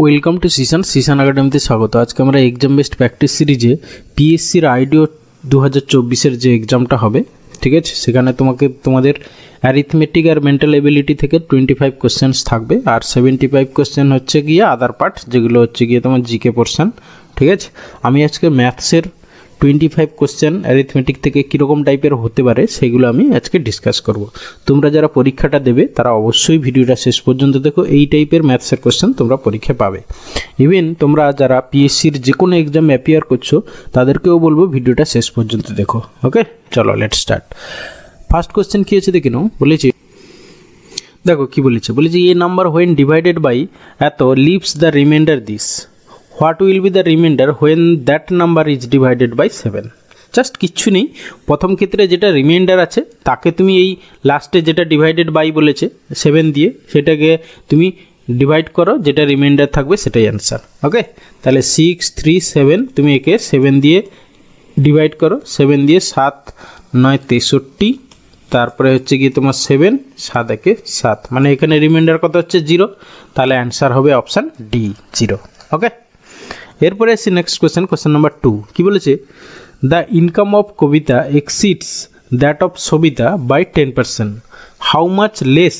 Welcome to Sisan একাডেমিতে স্বাগত। আজকে আমরা এক্সাম বেসড প্র্যাকটিস সিরিজে পিএসসির আইডিও 2024-এর যে এক্সামটা হবে, ঠিক আছে, সেখানে তোমাদের অ্যারিথমেটিক আর মেন্টাল এবিলিটি থেকে 25 কোশ্চেন্স থাকবে, আর 75 কোশ্চেন হচ্ছে গিয়ে আদার পার্ট, যেগুলো হচ্ছে গিয়ে তোমার জিকে পোর্শন। ঠিক আছে, আমি আজকে ম্যাথসের 25 কোশ্চেন অ্যারিথমেটিক থেকে কীরকম টাইপের হতে পারে সেগুলো আমি আজকে ডিসকাস করব। তোমরা যারা পরীক্ষাটা দেবে তারা অবশ্যই ভিডিওটা শেষ পর্যন্ত দেখো, এই টাইপের ম্যাথসের কোশ্চেন তোমরা পরীক্ষায় পাবে। ইভেন তোমরা যারা পিএসসির যে কোনো এক্সাম অ্যাপিয়ার করছো তাদেরকেও বলবো ভিডিওটা শেষ পর্যন্ত দেখো। ওকে, চলো লেট স্টার্ট। ফার্স্ট কোশ্চেন কী আছে দেখে নাও। দেখো কি বলেছে, a number when divided by এত leaves the remainder this, what will be the remainder when that number is divided by 7। Just কিচ্ছু নেই, প্রথম ক্ষেত্রে যেটা রিমাইন্ডার আছে তাকে তুমি এই লাস্টে যেটা ডিভাইডেড বাই বলেছে 7 দিয়ে, সেটাকে তুমি ডিভাইড করো, যেটা রিমাইন্ডার থাকবে সেটাই অ্যান্সার। ওকে, তাহলে 6, 3, 7, তুমি একে 7 দিয়ে ডিভাইড করো, 7 দিয়ে 7, 9, 63, তারপরে হচ্ছে গিয়ে তোমার 7, 7 একে 7, মানে এখানে রিমাইন্ডার কত হচ্ছে 0, তাহলে অ্যান্সার হবে অপশান ডি 0। ওকে, এরপরে আসছি নেক্সট কোয়েশ্চেন নাম্বার 2। কি বলেছে, the income of Kabita exceeds that of Sabita by 10%, how much less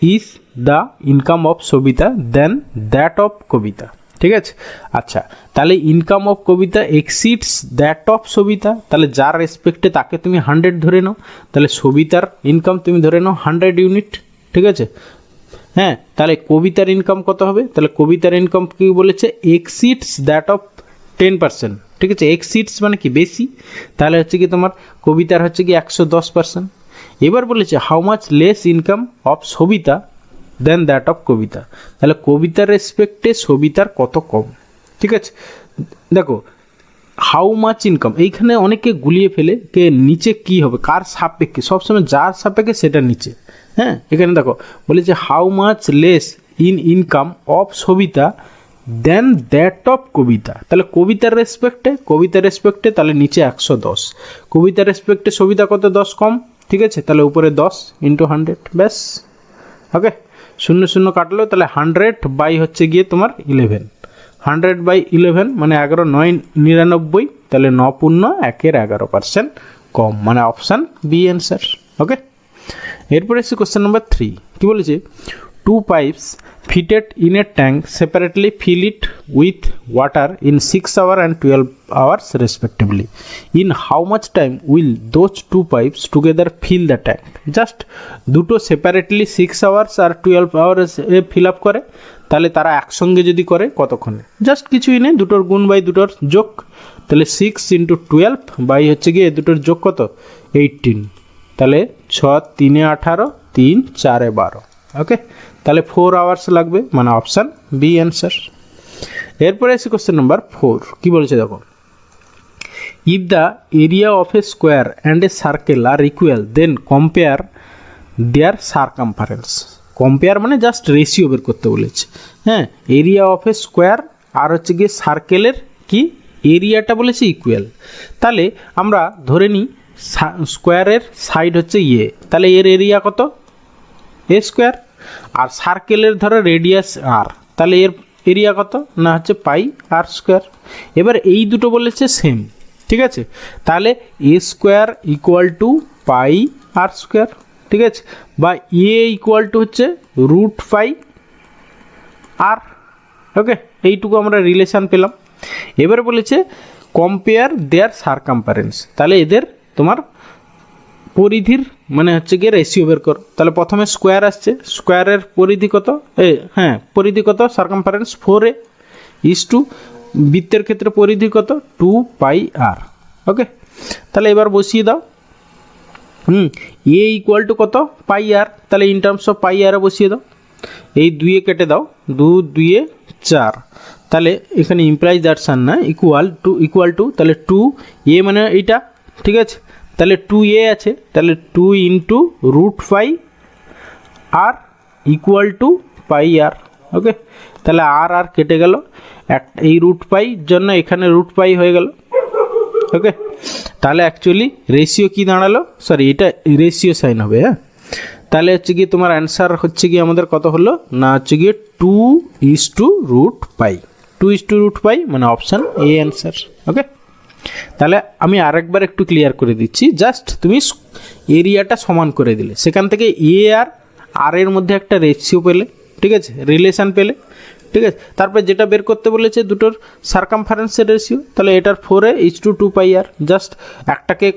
is the income of Sabita than that of Kabita. ঠিক আছে, আচ্ছা, তাহলে income of Kabita exceeds that of Sabita, তাহলে যার রেসপেক্টে তাকে তুমি 100 ধরে নাও, তাহলে সবিতার ইনকাম তুমি ধরে নাও 100 ইউনিট। ঠিক আছে, হ্যাঁ, তাহলে কবিতার ইনকাম কত হবে, তাহলে কবিতার ইনকাম কি বলেছে, এক্সিডস দ্যাট অফ 10%। ঠিক আছে, এক্সিডস মানে কি বেশি, তাহলে হচ্ছে কি তোমার কবিতার হচ্ছে কি 110%। এবার বলেছে how much less income of Sabita than that of Kabita, তাহলে কবিতার রেসপেক্টে সবিতার কত কম। ঠিক আছে, দেখো হাউ মাচ ইনকাম, এইখানে অনেকে গুলিয়ে ফেলে কে নিচে কি হবে, কার সাপেক্ষে, সবসময় যার সাপেক্ষে সেটা নিচে। হ্যাঁ, এখানে দেখো বলেছে how much less in income of Sabita than that of Kabita, তাহলে কবিতার রেসপেক্টে তাহলে নিচে 110, কবিতার রেসপেক্টে সবিতা কত 10 কম। ঠিক আছে, তাহলে উপরে 10 × 100, ব্যাস। ওকে, 0 0 কাটলো, তাহলে 100 বাই হচ্ছে গিয়ে তোমার 11, 100 বাই 11 মানে 11 9 99, তাহলে 9 পূর্ণ 1-এর 11% কম, মানে অপশান বি অ্যান্সার। ওকে, এরপরে এসে কোশ্চেন নাম্বার 3। কী বলেছে, 2 pipes fitted in a tank separately fill it with water in 6 hours and 12 hours respectively. In how much time will those 2 pipes together fill the tank? Just দুটো separately 6 hours আর 12 hours fill up করে, তাহলে তারা একসঙ্গে যদি করে কতক্ষণে, just কিছুই নেই, দুটোর গুণ বাই দুটোর যোগ, তাহলে 6 × 12 বাই হচ্ছে গিয়ে দুটোর যোগ কত 18, তাহলে 6 3 18, 3 4 12। ওকে, তাহলে 4 আওয়ার্স লাগবে, মানে অপশান বি অ্যান্সার। এরপরে এসে কোশ্চেন নাম্বার 4। কী বলেছে দেখো, if the area of a square and a circle are equal then compare their circumference. Compare মানে জাস্ট রেশিও বের করতে বলেছে। হ্যাঁ, এরিয়া অফ এ স্কোয়ার আর হচ্ছে গিয়ে সার্কেলের কি এরিয়াটা বলেছে ইকুয়াল, তাহলে আমরা ধরে নিই স্কোয়ারের সাইড হচ্ছে ইয়ে, তাহলে এর এরিয়া কত এ স্কোয়ার, আর সার্কেলের ধরো রেডিয়াস আর, তাহলে এর এরিয়া কত না হচ্ছে পাই আর স্কোয়ার। এবার এই দুটো বলেছে সেম, ঠিক আছে, তাহলে a square equal to pi r square. ঠিক আছে, বা এ ইকুয়াল টু হচ্ছে √পাই আর। ওকে, এইটুকু আমরা রিলেশান পেলাম। এবার বলেছে কম্পেয়ার দেয়ার সারকামফারেন্স, তাহলে এদের তোমার পরিধির মানে হচ্ছে গিয়ে রেশিও বের করো। তাহলে প্রথমে স্কোয়ার আসছে, স্কোয়ারের পরিধি কত, পরিধি কত সারকামফারেন্স 4a ইজ টু বৃত্তের ক্ষেত্রে পরিধি কত 2পাই আর। ওকে, তাহলে এবার বসিয়ে দাও, এ ইকুয়াল টু কত পাই আর, তাহলে ইন টার্মস অফ পাই আরে বসিয়ে দাও, এই 2 কেটে দাও, 2 2 4, তাহলে এখানে ইমপ্লাইজ দ্যাটস আর না ইকুয়াল টু তাহলে 2a মানে এইটা। ঠিক আছে, তাহলে 2a আছে, তাহলে 2 × √পাই আর ইকুয়াল টু পাই আর। ওকে, তাহলে আর কেটে গেল, এই √পাই জন্য এখানে √পাই হয়ে গেল। ওকে, তাহলে অ্যাকচুয়ালি রেশিও কি দাঁড়ালো, সরি এটা রেশিও সাইন হবে। হ্যাঁ, তাহলে হচ্ছে গিয়ে তোমার অ্যান্সার হচ্ছে গিয়ে আমাদের কত হলো না হচ্ছে গিয়ে 2:√π 2:√π মানে অপশান এ অ্যান্সার। ওকে, তাহলে আমি আরেকবার একটু ক্লিয়ার করে দিচ্ছি, জাস্ট তুমি এরিয়াটা সমান করে দিলে, সেখান থেকে এ আর এর মধ্যে একটা রেশিও পেলে, ঠিক আছে, রিলেশান পেলে, ঠিক আছে। তারপরে যেটা বের করতে বলেছে দুটোর সার্কামফারেন্সের রেশিও, তাহলে এটার 4:2π জাস্ট একটাকে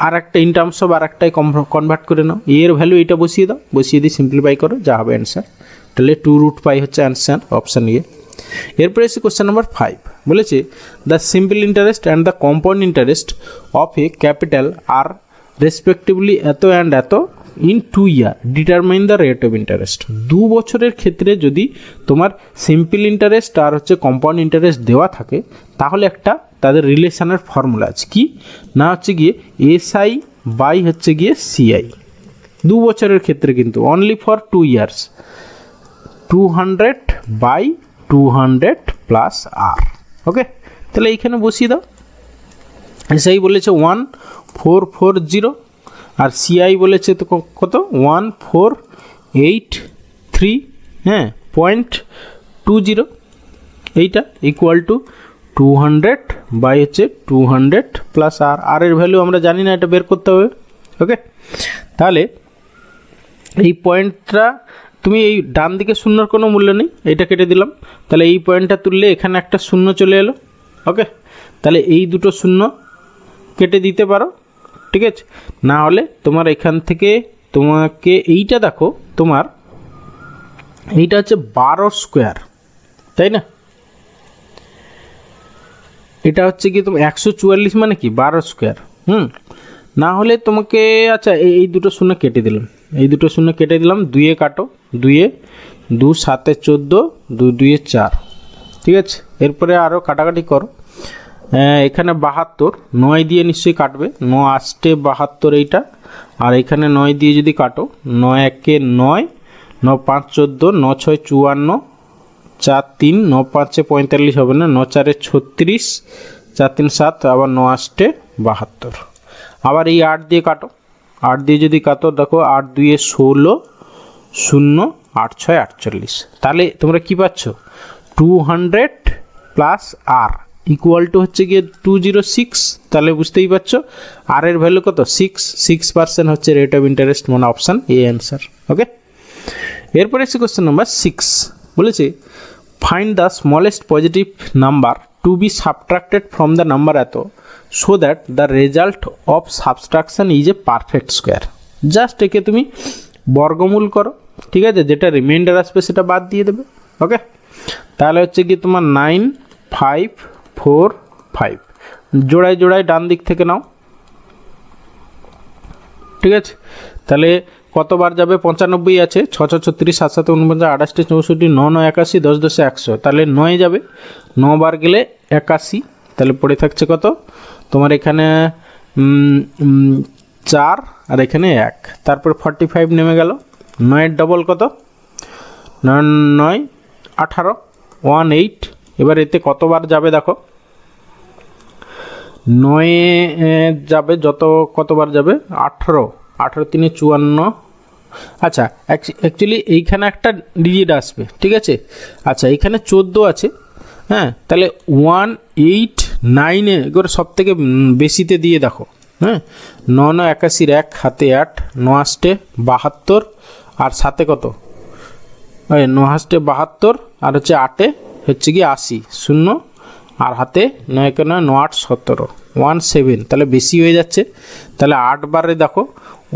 আর একটা ইন টার্মস অফ আর একটাই কনভার্ট করে নাও, এর ভ্যালু এটা বসিয়ে দাও, বসিয়ে দিয়ে সিম্পলিফাই করো, যা হবে অ্যান্সার। তাহলে 2√π হচ্ছে অ্যান্সার, অপশান এ। এরপরে এসে কোশ্চেন নাম্বার 5 বলেছে the simple interest and the compound interest of a capital are respectively এত অ্যান্ড এত in 2 year determine the rate of interest. 2 বছরের ক্ষেত্রে যদি তোমার সিম্পল ইন্টারেস্ট আর হচ্ছে কম্পাউন্ড ইন্টারেস্ট দেওয়া থাকে, তাহলে একটা তাদের রিলেশনের ফর্মুলা আছে, কি না হচ্ছে গিয়ে SI বাই হচ্ছে গিয়ে CI। 2 বছরের ক্ষেত্রে কিন্তু অনলি ফর 2 ইয়ার্স 200/200 প্লাস আর। ওকে, তাহলে এইখানে বসিয়ে দাও। SI বলেছে 1440 আর CI বলেছে তো কত 1483, হ্যাঁ, 0.20, এইটা ইকুয়াল টু 200/200 প্লাস আর এর ভ্যালু আমরা জানি না, এটা বের করতে হবে। ওকে, তাহলে এই পয়েন্টটা তুমি এই ডান দিকে শূন্যর কোনো মূল্য নেই, এটা কেটে দিলাম, তাহলে এই পয়েন্টটা তুললে এখানে একটা শূন্য চলে এলো। ওকে, তাহলে এই দুটো শূন্য কেটে দিতে পারো, ঠিক আছে। না হলে তোমার এখান থেকে তোমাকে এইটা দেখো, তোমার এইটা হচ্ছে 12 স্কোয়ার, তাই না, এটা হচ্ছে কি তোমার 144 মানে কি 12 স্কোয়ার। না হলে তোমাকে, আচ্ছা এই দুটো শূন্য কেটে দিলাম, এই দুটো শূন্য কেটে দিলাম, 2 কাটো, 2 2 7 14, 2 2 4, ঠিক আছে। এরপরে আরও কাটাকাটি করো, এখানে 72, 9 দিয়ে নিশ্চয়ই কাটবে, 9 8 72 এইটা, আর এখানে 9 দিয়ে যদি কাটো, 9 1 9, 9 5 14, 9 6 54, 4 3, 9 5 45 হবে না, 9 4 36, 4 3 7, আবার 9 8 72, আবার এই 8 দিয়ে কাটো, 8 দিয়ে যদি কাটো দেখো 8 2 16, 0 8 6 48, তাহলে তোমরা কি পাচ্ছ 200 প্লাস আর ইকুয়াল টু হচ্ছে গিয়ে 206। তাহলে বুঝতেই পারছো আর এর ভ্যালু কত 6% হচ্ছে রেট অফ ইন্টারেস্ট, মানে অপশান এ অ্যান্সার। ওকে, এরপরে এসে কোশ্চেন নাম্বার 6 বলেছে find the smallest positive number to be subtracted from the number এত so that the result of subtraction is a perfect square. Just একে তুমি বর্গমূল করো, ঠিক আছে, যেটা রিমাইন্ডার আসবে সেটা বাদ দিয়ে দেবে। ওকে, তাহলে হচ্ছে কি তোমার 9 5 4 5 জোড়ায় জোড়ায় ডান দিক থেকে নাও, ঠিক আছে। তাহলে কতবার যাবে 95 আছে, 6 6 36 7 7 49 28 64 9 9 81 10 10 100, তাহলে 9 যাবে, 9 বার গেলে 81, তাহলে পড়ে থাকছে কত তোমার এখানে 4 আর এখানে 1, তারপর 45 নেমে গেল, 9 এর ডবল কত 9 9 18 18, এবার এতে কতবার যাবে দেখো 9 যাবে, কতবার যাবে 18 18 3 54, আচ্ছা অ্যাকচুয়ালি এইখানে একটা ডিজিট আসবে, ঠিক আছে। আচ্ছা এইখানে 14 আছে, হ্যাঁ, তাহলে 189 এবার সব থেকে বেশিতে দিয়ে দেখো, হ্যাঁ, 9 9 81 1 হাতে 8, 9 8 72 আর সাথে কত 9 8 72 আর হচ্ছে 8 হচ্ছে কি 80 0 আর হাতে 9 9 9 8 17 17, তাহলে বেশি হয়ে যাচ্ছে। তাহলে 8 বারে দেখো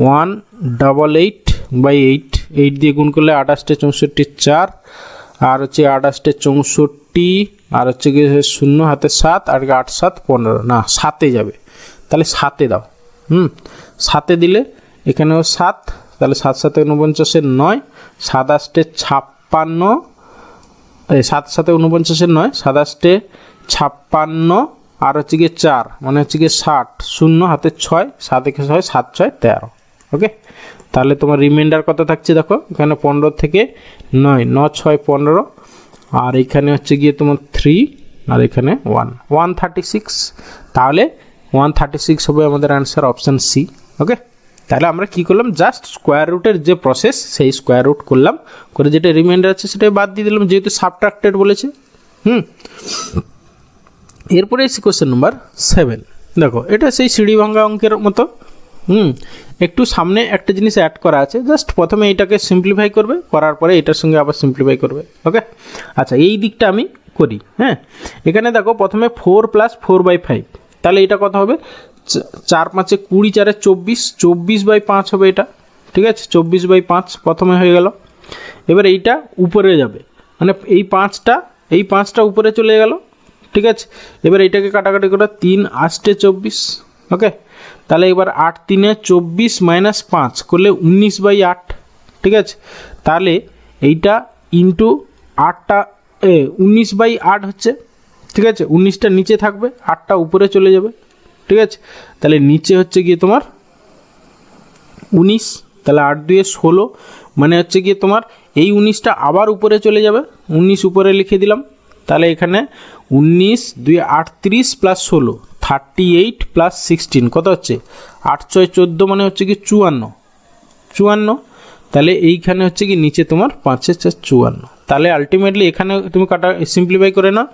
188/8, 8 দিয়ে গুণ করলে 28 64 4 আর হচ্ছে 28 64 আর হচ্ছে কি 0 হাতে 7 আর 8 7 15, না 7 যাবে, তাহলে 7 দাও, 7 দিলে এখানেও 7, তাহলে 7 7 49 9, 7 8 56, 7 7 49 9, 7 8 56 আর হচ্ছে গিয়ে 4 মানে হচ্ছে গিয়ে 60, 0 হাতে 6, 7 1 6 7 6 13। ওকে, তাহলে তোমার রিমাইন্ডার কত থাকছে দেখো, এখানে 15 থেকে 9 9 6 15, আর এখানে হচ্ছে গিয়ে তোমার 3 আর এখানে 136, তাহলে 136 হবে আমাদের অ্যান্সার, অপশান সি। ওকে, তাহলে আমরা কি করলাম, জাস্ট স্কোয়ার রুটের যে প্রসেস সেই স্কোয়ার রুট করলাম, করে যেটা রিমাইন্ডার আছে সেটাই বাদ দিয়ে দিলাম, যেহেতু সাবট্রাক্টেড বলেছে। এরপরে এসে কোশ্চেন নাম্বার 7। দেখো এটা সেই সিঁড়ি ভাঙা অঙ্কের মতো। একটু সামনে একটা জিনিস অ্যাড করা আছে, জাস্ট প্রথমে এইটাকে সিম্পলিফাই করবে, করার পরে এটার সঙ্গে আবার সিম্পলিফাই করবে। ওকে, আচ্ছা এই দিকটা আমি করি। হ্যাঁ, এখানে দেখো প্রথমে 4 + 4/5, তাহলে এটা কত হবে, 4 × 5 = 20, 4 × 24, 24/5 হবে এটা। ঠিক আছে, 24/5 প্রথমে হয়ে গেল। এবার এইটা উপরে যাবে, মানে এই পাঁচটা উপরে চলে গেল। ঠিক আছে, এবার এইটাকে কাটাকাটি করে 3 × 8 = 24। ওকে, তাহলে এবার 8 × 3 = 24 - 5 করলে 19/8। ঠিক আছে, তাহলে এইটা ইন্টু 8টা 19/8 হচ্ছে। ঠিক আছে, 19টা নিচে থাকবে, 8টা উপরে চলে যাবে। ঠিক আছে, তাহলে নিচে হচ্ছে গিয়ে তোমার 19, তাহলে 8 × 2 = 16, মানে হচ্ছে গিয়ে তোমার এই 19টা আবার উপরে চলে যাবে, 19 উপরে লিখে দিলাম। তাহলে এখানে 19 × 2 = 38 + 16 38 + 16 কত হচ্ছে, 8 × 6 = 14, মানে হচ্ছে কি 54। তাহলে এইখানে হচ্ছে কি নিচে তোমার 5 × 4 = 54। তাহলে আলটিমেটলি এখানে তুমি সিম্পলিফাই করে নাও,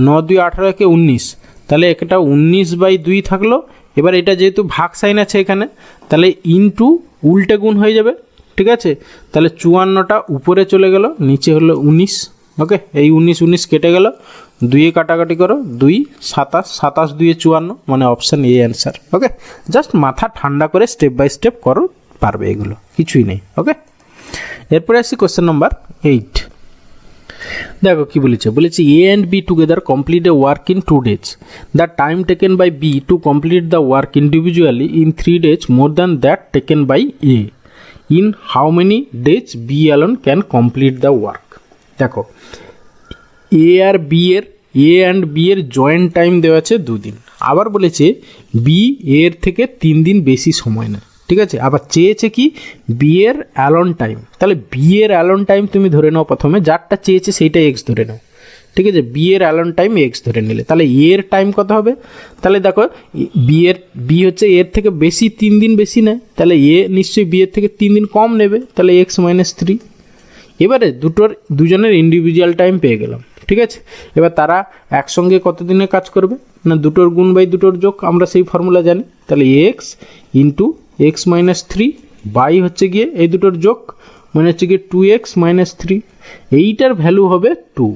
9 × 2 = 18, 19, তাহলে এটা 19/2 থাকলো। এবার এটা যেহেতু ভাগ সাইন আছে এখানে, তাহলে ইনটু উল্টে গুণ হয়ে যাবে। ঠিক আছে, তাহলে 54টা উপরে চলে গেল, নিচে হলো 19। ওকে, এই 19 কেটে গেল, 2 কাটাকাটি করো, 2 = 27, 27 × 2 = 54, মানে option A answer. Okay, just মাথা ঠান্ডা করে স্টেপ বাই স্টেপ করো, পারবে, এগুলো কিছুই নেই। ওকে, এরপরে আসছি কোশ্চেন নাম্বার 8। দেখো কি বলেছে, A and B together complete a work in 2 days. The time taken by B to complete the work individually in 3 days more than that taken by A. In how many days B alone can complete the work? দেখো A and B এর joint time দেওয়া আছে 2 দিন, আবার বলেছে B এর থেকে 3 দিন বেশি সময় নেয়। ঠিক আছে, আবার চেয়েছে কি বি এর অ্যালন টাইম, তাহলে বি এর অ্যালন টাইম তুমি ধরে নাও, প্রথমে যারটা চেয়েছে সেইটা এক্স ধরে নাও। ঠিক আছে, বি এর অ্যালন টাইম এক্স ধরে নিলে, তাহলে এর টাইম কত হবে, তাহলে দেখো বি হচ্ছে এর থেকে বেশি 3 দিন বেশি নেয়, তাহলে এ নিশ্চয়ই বি এর থেকে 3 দিন কম নেবে, তাহলে x - 3। এবারে দুজনের ইন্ডিভিজুয়াল টাইম পেয়ে গেলাম। ঠিক আছে, এবার তারা একসঙ্গে কত দিনে কাজ করবে না, দুটোর গুণ বাই দুটোর যোগ, আমরা সেই ফর্মুলা জানি। তাহলে x × x - 3 বাই হচ্ছে গিয়ে এই দুটোর যোগ, মানে হচ্ছে গিয়ে 2x - 3, এইটার ভ্যালু হবে 2।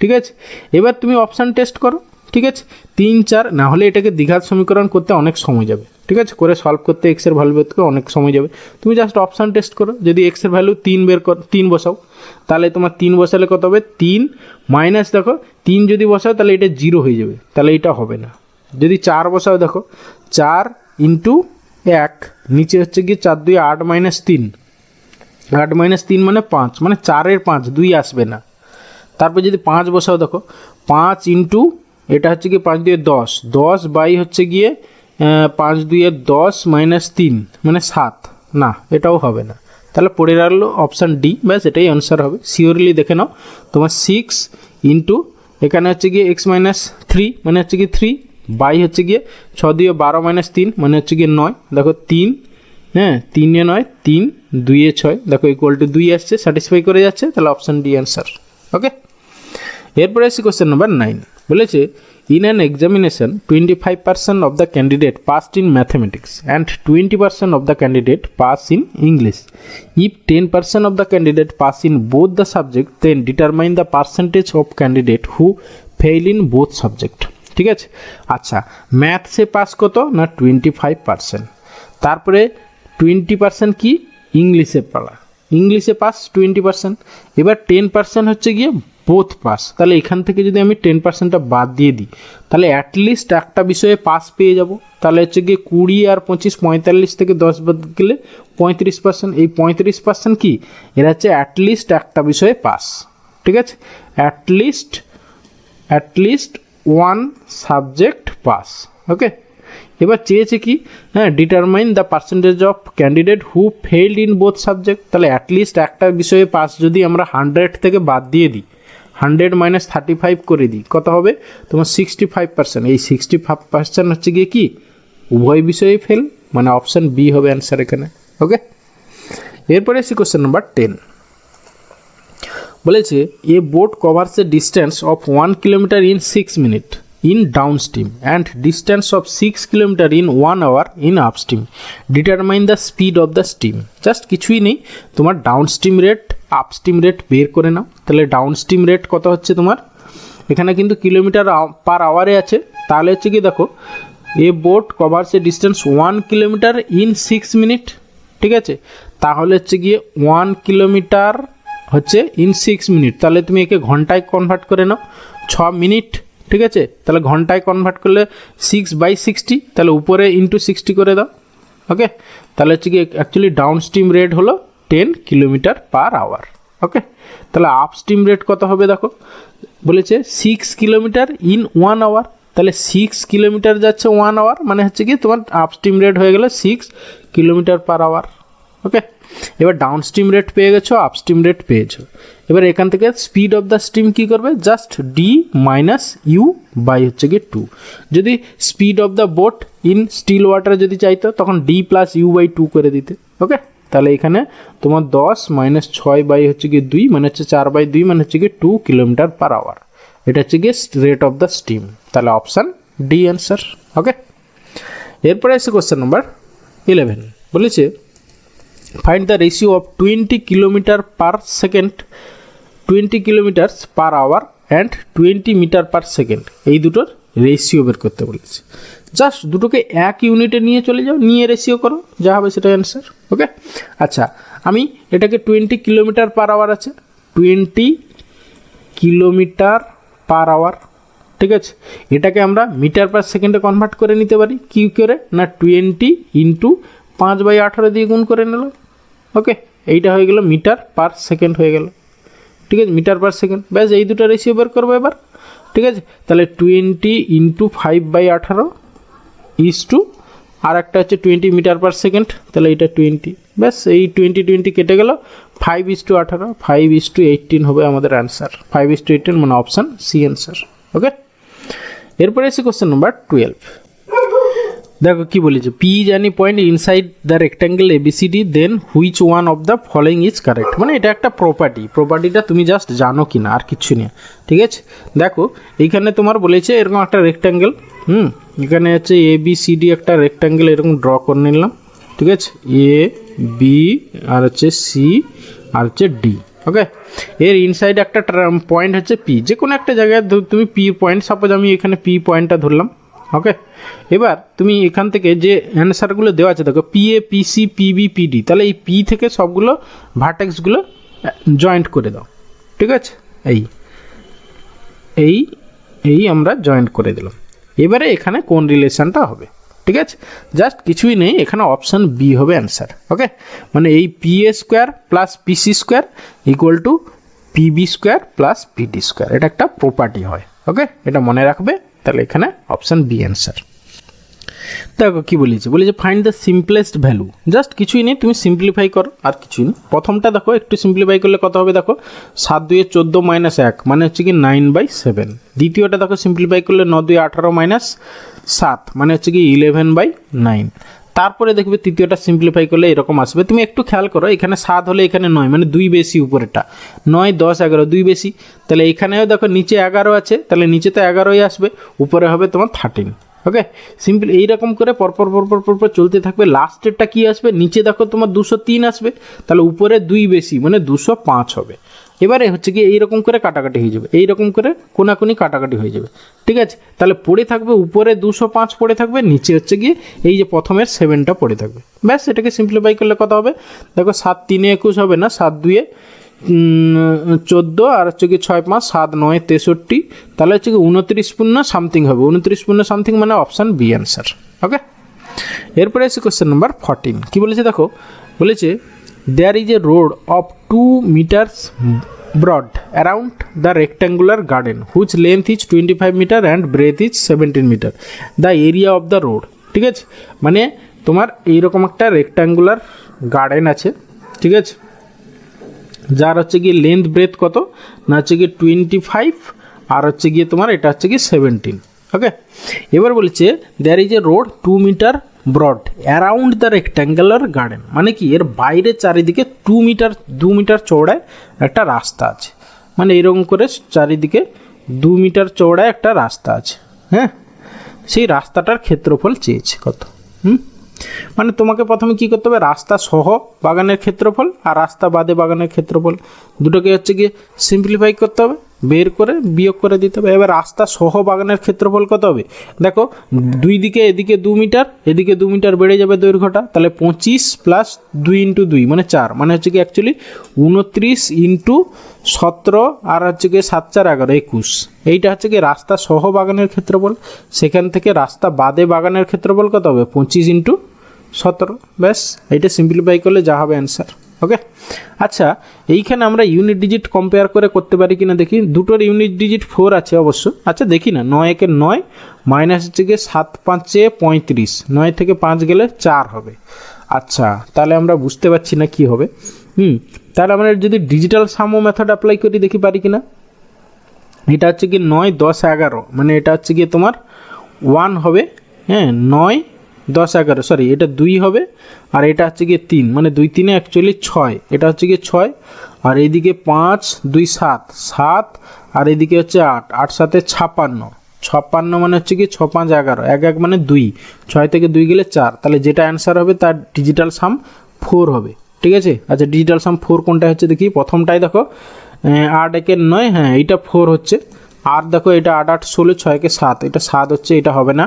ঠিক আছে, এবার তুমি অপশান টেস্ট করো। ঠিক আছে, 3, 4, না হলে এটাকে দ্বিঘাত সমীকরণ করতে অনেক সময় যাবে। ঠিক আছে, করে সলভ করতে এক্সের ভ্যালু বের করতে অনেক সময় যাবে। তুমি জাস্ট অপশান টেস্ট করো, যদি এক্সের ভ্যালু 3 বসাও, তাহলে তোমার 3 বসালে কত হবে, 3 মাইনাস, দেখো 3 যদি বসাও তাহলে এটা 0 হয়ে যাবে, তাহলে এটা হবে না। যদি 4 বসাও, দেখো 4 × 1, নিচে হচ্ছে গিয়ে 4 × 2 = 8 - 3, 8 - 3 মানে 5, মানে 4-এর 5, 2 আসবে না। তারপর যদি 5 বসাও, দেখো 5 × এটা হচ্ছে গিয়ে 5 × 2 = 10, 10 বাই হচ্ছে গিয়ে 5 × 2 = 10 - 3 মানে 7, না এটাও হবে না। তাহলে পড়ে রাখলো অপশান ডি, ব্যাস এটাই অ্যান্সার হবে। সিওরলি দেখে নাও, তোমার 6 × এখানে হচ্ছে গিয়ে x - 3 মানে হচ্ছে গিয়ে 3 বাই হচ্ছে গিয়ে 6 × 2 = 12 - 3 মানে হচ্ছে গিয়ে 9, দেখো 3, হ্যাঁ 3 × 9 = 3, 2 × 6, দেখো = 2 আসছে, স্যাটিসফাই করে যাচ্ছে, তাহলে অপশান ডি অ্যান্সার। ওকে, এরপরে আসছি কোশ্চেন নাম্বার 9। বলেছে in an examination 25% of the candidate passed in mathematics and 20% of the candidate pass in English. If 10% of the candidate pass in both the subject then determine the percentage of candidate who fail in both subject. ঠিক আছে, আচ্ছা ম্যাথসে pass কত না 25%, তারপরে 20% কি ইংলিশে পড়া, ইংলিশে পাস 20%, এবার 10% হচ্ছে গিয়ে বোথ পাস। তাহলে এখান থেকে যদি আমি 10%টা বাদ দিয়ে দিই, তাহলে অ্যাটলিস্ট একটা বিষয়ে পাস পেয়ে যাব। তাহলে হচ্ছে গিয়ে 20 আর 25 45 থেকে 10 বাদ গেলে 35%, এই 35% কি এরা হচ্ছে অ্যাটলিস্ট একটা বিষয়ে পাস। ঠিক আছে, অ্যাটলিস্ট ওয়ান সাবজেক্ট পাস। ওকে, এবার চেয়েছে কি, হ্যাঁ determine the percentage of candidate who failed in both subject. তাহলে অ্যাটলিস্ট একটা বিষয়ে পাস যদি আমরা 100 থেকে বাদ দিয়ে দিই, 100 - 35 করে দিই, কত হবে তোমার 65%। এই 65% হচ্ছে গিয়ে কি উভয় বিষয়ে ফেল, মানে অপশান বি হবে অ্যান্সার এখানে। ওকে, এরপরে এসে কোশ্চেন নাম্বার 10 বলেছে a boat covers a distance of 1 kilometre in 6 minute in downstream and distance of 6 km in 1 hour in upstream. Determine the speed of the stream. Just কিছুই নেই, তোমার downstream rate upstream rate বের করে নাও। তাহলে downstream rate কত হচ্ছে তোমার, এখানে কিন্তু কিলোমিটার পার আওয়ারে আছে, তাহলে হচ্ছে কি দেখো a boat covers a distance 1 kilometre in 6 minute, ঠিক আছে, তাহলে হচ্ছে গিয়ে 1 কিলোমিটার হচ্ছে ইন 6 মিনিট, তাহলে তুমি একে ঘন্টায় কনভার্ট করে নাও 6 মিনিট, ঠিক আছে, তাহলে ঘন্টায় কনভার্ট করলে 6/60, তাহলে উপরে ইন্টু 60 করে দাও। ওকে, তাহলে হচ্ছে কি অ্যাকচুয়ালি ডাউনস্ট্রিম রেট হলো 10 কিলোমিটার পার আওয়ার। ওকে, তাহলে আপস্ট্রিম রেট কত হবে দেখো, বলেছে 6 কিলোমিটার ইন 1 আওয়ার, তাহলে 6 কিলোমিটার যাচ্ছে 1 আওয়ার, মানে হচ্ছে কি তোমার আপস্ট্রিম রেট হয়ে গেল 6 কিলোমিটার পার আওয়ার। ওকে, এবার ডাউনস্ট্রিম রেট পেয়ে গেছো, আপস্ট্রিম রেট পেয়েছো, এবার এখান থেকে স্পিড অফ দ্য স্ট্রিম কী করবে, just D minus U by হচ্ছে গিয়ে 2। যদি speed of the boat in still water যদি চাইতো তখন ডি প্লাস ইউ বাই 2 করে দিতে। ওকে, তাহলে এখানে তোমার 10 মাইনাস 6 বাই হচ্ছে গিয়ে 2 মানে হচ্ছে 4/2 মানে হচ্ছে গিয়ে 2 কিলোমিটার পার আওয়ার, এটা হচ্ছে গিয়ে রেট অফ দ্য স্ট্রিম, তাহলে অপশান ডি অ্যান্সার। ওকে, এরপরে এসে কোশ্চেন নাম্বার 11 বলেছে find the ratio of 20 kilometre per second 20 kilometres per hour and 20 metre per second, এই দুটোর রেশিও বের করতে বলেছে। জাস্ট দুটোকে এক ইউনিটে নিয়ে চলে যাও, নিয়ে রেশিও করো, যা হবে সেটা অ্যান্সার। ওকে, আচ্ছা আমি এটাকে 20 কিলোমিটার পার আওয়ার আছে, 20 কিলোমিটার পার আওয়ার, ঠিক আছে, এটাকে আমরা মিটার পার সেকেন্ডে কনভার্ট করে নিতে পারি, কী করে না 20 ইন্টু 5/18 দিয়ে গুণ করে নিলাম। ওকে, এইটা হয়ে গেল মিটার পার সেকেন্ড হয়ে গেল, ঠিক আছে, মিটার পার সেকেন্ড, ব্যাস এই দুটো রেশিও বের করবো এবার, ঠিক আছে, তাহলে 20 ইন্টু 5/18 ইজ টু আর একটা হচ্ছে 20 মিটার পার সেকেন্ড, তাহলে এইটা 20, ব্যাস এই 20 কেটে গেল, 5:18 5:18 হবে আমাদের অ্যান্সার, 5:18 মানে অপশান সি অ্যান্সার। ওকে, এরপরে এসে কোশ্চেন নাম্বার 12 দেখো কি বলেছে, P is any point inside the rectangle ABCD then which one of the following is correct, মানে এটা একটা প্রপার্টিটা তুমি জাস্ট জানো কি না, আর কিচ্ছু নেই, ঠিক আছে। দেখো এইখানে তোমার বলেছে এরকম একটা রেক্ট্যাঙ্গেল, এখানে হচ্ছে এ বি সি ডি একটা রেক্ট্যাঙ্গেল এরকম ড্র করে নিলাম, ঠিক আছে, এ বি আর হচ্ছে সি আর হচ্ছে ডি। ওকে, এর ইনসাইড একটা পয়েন্ট হচ্ছে পি, যে কোনো একটা জায়গায় তুমি পি পয়েন্ট, সাপোজ আমি এখানে পি পয়েন্টটা ধরলাম। ওকে, এবার তুমি এখান থেকে যে অ্যান্সারগুলো দেওয়া আছে দেখো P A P C P B P D, তাহলে এই পি থেকে সবগুলো ভার্টেক্সগুলো জয়েন্ট করে দাও, ঠিক আছে, এই আমরা জয়েন্ট করে দিলাম। এবারে এখানে কোন রিলেশনটা হবে, ঠিক আছে, জাস্ট কিছুই নেই, এখানে অপশান বি হবে অ্যান্সার। ওকে, মানে এই P A square plus PC square equal two PB square plus PD square, এটা একটা প্রপার্টি হয়। ওকে, এটা মনে রাখবে, তাহলে এখানে অপশান বি অ্যান্সার। দেখো কী বলেছে, find the simplest value, just কিছুই নেই, তুমি সিম্পলিফাই করো, আর কিছুই নেই। প্রথমটা দেখো একটু সিম্পলিফাই করলে কত হবে, দেখো 7×2 = 14 - 1 মানে হচ্ছে কি 9/7। দ্বিতীয়টা দেখো সিম্পলিফাই করলে 9×2 = 18 - 7 মানে হচ্ছে কি 11/9। তারপরে দেখবে তৃতীয়টা সিম্পলিফাই করলে এরকম আসবে, তুমি একটু খেয়াল করো, এখানে 7 হলে এখানে 9 মানে 2 বেশি, উপরেরটা 9, 10, 11 2 বেশি, তাহলে এখানেও দেখো নিচে 11 আছে, তাহলে নিচে তো 11ই আসবে, উপরে হবে তোমার 13। ওকে, সিম্পল এইরকম করে পরপর চলতে থাকবে, লাস্টেরটা কি আসবে, নিচে দেখো তোমার 203 আসবে, তাহলে উপরে 2 বেশি মানে 205 হবে। এবারে হচ্ছে কি এইরকম করে কাটাকাটি হয়ে যাবে, এইরকম করে কোনাকুনি কাটাকাটি হয়ে যাবে, ঠিক আছে, তাহলে পড়ে থাকবে উপরে 205 পড়ে থাকবে, নিচে হচ্ছে গিয়ে এই যে প্রথমের 7টা পড়ে থাকবে, ব্যাস এটাকে সিম্পলিফাই করলে কত হবে, দেখো 7 × 3 = 21 হবে না, 7×2 = 14 আর হচ্ছে কি 6 × 5 = 7 × 9 = 63, তাহলে হচ্ছে কি 29 সামথিং হবে, 29 সামথিং মানে অপশান বি অ্যান্সার। ওকে, এরপরে আছে কোশ্চেন নাম্বার 14 কি বলেছে দেখো, বলেছে there is a road of 2 meters broad around the rectangular garden whose length is 25 meter and breadth is 17 meter, the area of the road, ঠিক আছে, মানে তোমার এইরকম একটা রেক্ট্যাঙ্গুলার গার্ডেন আছে, ঠিক আছে, যার হচ্ছে গিয়ে লেন্থ ব্রেথ কত না হচ্ছে গিয়ে 25 আর হচ্ছে গিয়ে তোমার এটা হচ্ছে গিয়ে 17। ওকে, এবার বলছে there is a road 2 meter broad around the rectangular garden, মানে কি এর বাইরে চারিদিকে 2 মিটার চওড়ায় একটা রাস্তা আছে, মানে এরকম করে চারিদিকে 2 মিটার চওড়ায় একটা রাস্তা আছে। হ্যাঁ, সেই রাস্তাটার ক্ষেত্রফল চেয়েছে কত। মানে তোমাকে প্রথমে কি করতে হবে, রাস্তা সহ বাগানের ক্ষেত্রফল আর রাস্তা বাদে বাগানের ক্ষেত্রফল দুটোকে হচ্ছে গিয়ে সিম্পলিফাই করতে হবে, বের করে বিয়োগ করে দিতে হবে। এবার রাস্তা সহ বাগানের ক্ষেত্রফল কত হবে, দেখো দুই দিকে এদিকে 2 মিটার এদিকে 2 মিটার বেড়ে যাবে দৈর্ঘ্যটা, তাহলে 25 প্লাস 2 ইন্টু 2 মানে 4, মানে হচ্ছে কি অ্যাকচুয়ালি 29 ইন্টু 17 আর হচ্ছে গিয়ে 7 4 11 21। এইটা হচ্ছে কি রাস্তা সহ বাগানের ক্ষেত্রফল। সেখান থেকে রাস্তা বাদে বাগানের ক্ষেত্রফল কত হবে, 25 ইন্টু 17। ব্যাস, এইটা সিম্পলিফাই করলে যা হবে অ্যান্সার। ওকে, আচ্ছা এইখানে আমরা ইউনিট ডিজিট কম্পেয়ার করে করতে পারি কিনা দেখি। দুটোর ইউনিট ডিজিট 4 আছে অবশ্য। আচ্ছা দেখি না, 9 একে 9 মাইনাস হচ্ছে গিয়ে 7 5 35, 9 থেকে 5 গেলে 4 হবে। আচ্ছা তাহলে আমরা বুঝতে পারছি না কি হবে। তাহলে আমরা যদি ডিজিটাল সামো মেথড অ্যাপ্লাই করি দেখি পারি কিনা। এটা হচ্ছে কি 9 10 11, মানে এটা হচ্ছে গিয়ে তোমার 1 হবে। হ্যাঁ, 9 10 11, সরি এটা 2 হবে, আর এটা হচ্ছে গিয়ে 3, মানে 2 3 অ্যাকচুয়ালি 6, এটা হচ্ছে গিয়ে 6, আর এইদিকে 5 2 7 7, আর এইদিকে হচ্ছে 8 8 7 56 56, মানে হচ্ছে কি 6 5 11 1 1 মানে 2, 6 থেকে 2 গেলে 4, তাহলে যেটা অ্যান্সার হবে তার ডিজিটাল সাম 4 হবে। ঠিক আছে, আচ্ছা ডিজিটাল সাম 4 কোনটা হচ্ছে দেখি। প্রথমটাই দেখো 8 1 9, হ্যাঁ এইটা 4 হচ্ছে। আর দেখো এটা 8 8 16 6 কে 7, এটা 7 হচ্ছে, এটা হবে না।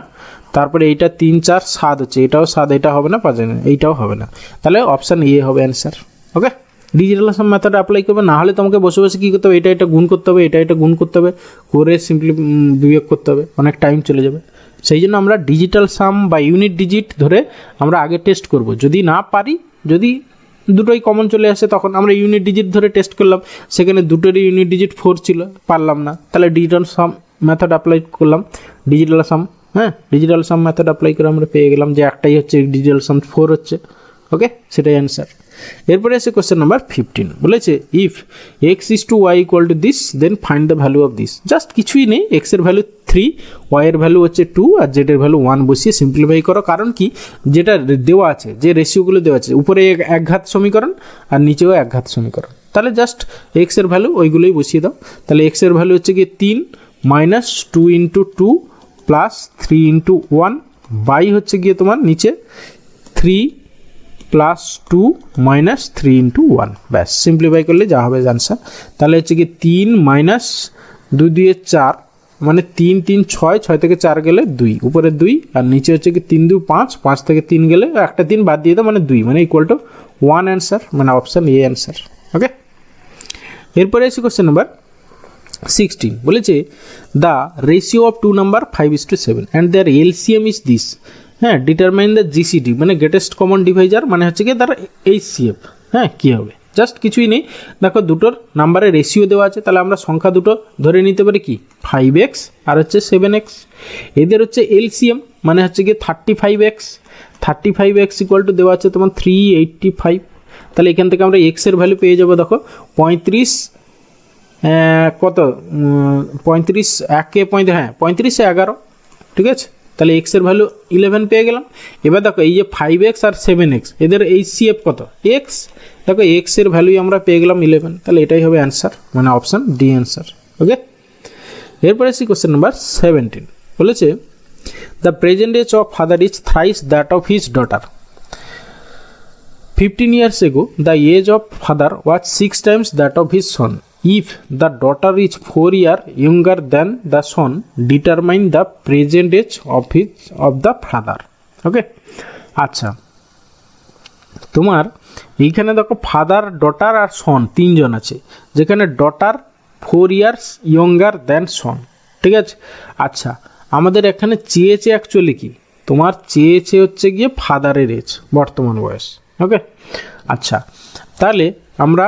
তারপরে এইটা 3 4 7 হচ্ছে, এটাও 7, এটা হবে না, 5 এইটাও হবে না। তাহলে অপশান এ হবে অ্যান্সার। ওকে, ডিজিটাল সাম মেথড অ্যাপ্লাই করবে, না হলে তোমাকে বসে বসে কী করতে হবে, এটা গুণ করতে হবে, এটা গুণ করতে হবে, করে সিম্পলি বিয়োগ করতে হবে, অনেক টাইম চলে যাবে। সেই জন্য আমরা ডিজিটাল সাম বা ইউনিট ডিজিট ধরে আমরা আগে টেস্ট করব। যদি না পারি, যদি দুটোই কমন চলে আসে তখন আমরা ইউনিট ডিজিট ধরে টেস্ট করলাম, সেখানে দুটোরই ইউনিট ডিজিট 4 ছিল, পারলাম না, তাহলে ডিজিটাল সাম মেথড অ্যাপ্লাই করলাম, ডিজিটাল সাম। হ্যাঁ, ডিজিটাল সাম মেথড অ্যাপ্লাই করে আমরা পেয়ে গেলাম যে একটাই হচ্ছে ডিজিটাল সাম 4 হচ্ছে। ওকে, সেটাই অ্যান্সার। এরপরে এসে কোশ্চেন নাম্বার 15 বলেছে if X is to Y equal to this then find the value of this. Just কিছুই নেই, এক্স এর ভ্যালু 3, ওয়াই এর ভ্যালু হচ্ছে 2 আর জেড এর ভ্যালু 1 বসিয়ে সিম্পলিফাই করো। কারণ কি, যেটা দেওয়া আছে, যে রেশিওগুলো দেওয়া আছে, উপরে একঘাত সমীকরণ আর নিচেও একঘাত সমীকরণ, তাহলে জাস্ট এক্স এর ভ্যালু ওইগুলোই বসিয়ে দাও। তাহলে এক্স এর ভ্যালু হচ্ছে গিয়ে 3 minus 2 into 2 plus 3 into 1 by হচ্ছে গিয়ে তোমার নিচে 3 প্লাস 2 মাইনাস 3 ইন্টু 1। ব্যাস, সিম্পলিফাই করলে যা হবে আনসার। তাহলে হচ্ছে কি 3 মাইনাস 2 2 4, মানে 3 3 6, 6 থেকে 4 গেলে 2, উপরে 2 আর নিচে হচ্ছে কি 3 2 5, 5 থেকে 3 গেলে একটা 3 বাদ দিয়ে দাও, মানে 2, মানে ইকুয়াল টু 1 অ্যান্সার, মানে অপশান এ অ্যান্সার। ওকে, এরপরে এসে কোশ্চেন নাম্বার 16 বলেছে the ratio of 2 number 5:7 and their LCM is this. হ্যাঁ, ডিটারমাইন দ্য জিসিডি, মানে গ্রেটেস্ট কমন ডিভাইজার, মানে হচ্ছে কি তার এইচসিএফ। হ্যাঁ, কী হবে, জাস্ট কিছুই নেই, দেখো দুটোর নাম্বারের রেশিও দেওয়া আছে, তাহলে আমরা সংখ্যা দুটো ধরে নিতে পারি কি 5x আর হচ্ছে 7x। এদের হচ্ছে এলসিএম, মানে হচ্ছে কি 35x, 35x ইকুয়াল টু দেওয়া আছে তোমার 385। তাহলে এখান থেকে আমরা এক্সের ভ্যালু পেয়ে যাবো, দেখো 35 কত 35 1 হ্যাঁ 35 11, ঠিক আছে। তাহলে এক্সের ভ্যালু 11 পেয়ে গেলাম। এবার দেখো এই যে 5x আর 7x এদের এইচসিএফ কত, এক্স, দেখো এক্সের ভ্যালুই আমরা পেয়ে গেলাম 11, তাহলে এটাই হবে অ্যান্সার, মানে অপশান ডি অ্যান্সার। ওকে, এরপরে সি কোশ্চেন নাম্বার 17 বলেছে the present age of father is thrice that of his daughter. 15 years ago the age of father was 6 times that of his son. If the daughter is 4 years younger than the son, determine the present age of the father. Okay, আচ্ছা তোমার এইখানে দেখো father, daughter আর সন তিনজন আছে, যেখানে daughter 4 years younger than সন, ঠিক আছে। আচ্ছা আমাদের এখানে চেয়েছে অ্যাকচুয়ালি কি, তোমার চেয়েছে হচ্ছে গিয়ে ফাদারের এজ, বর্তমান বয়স। ওকে, আচ্ছা তাহলে আমরা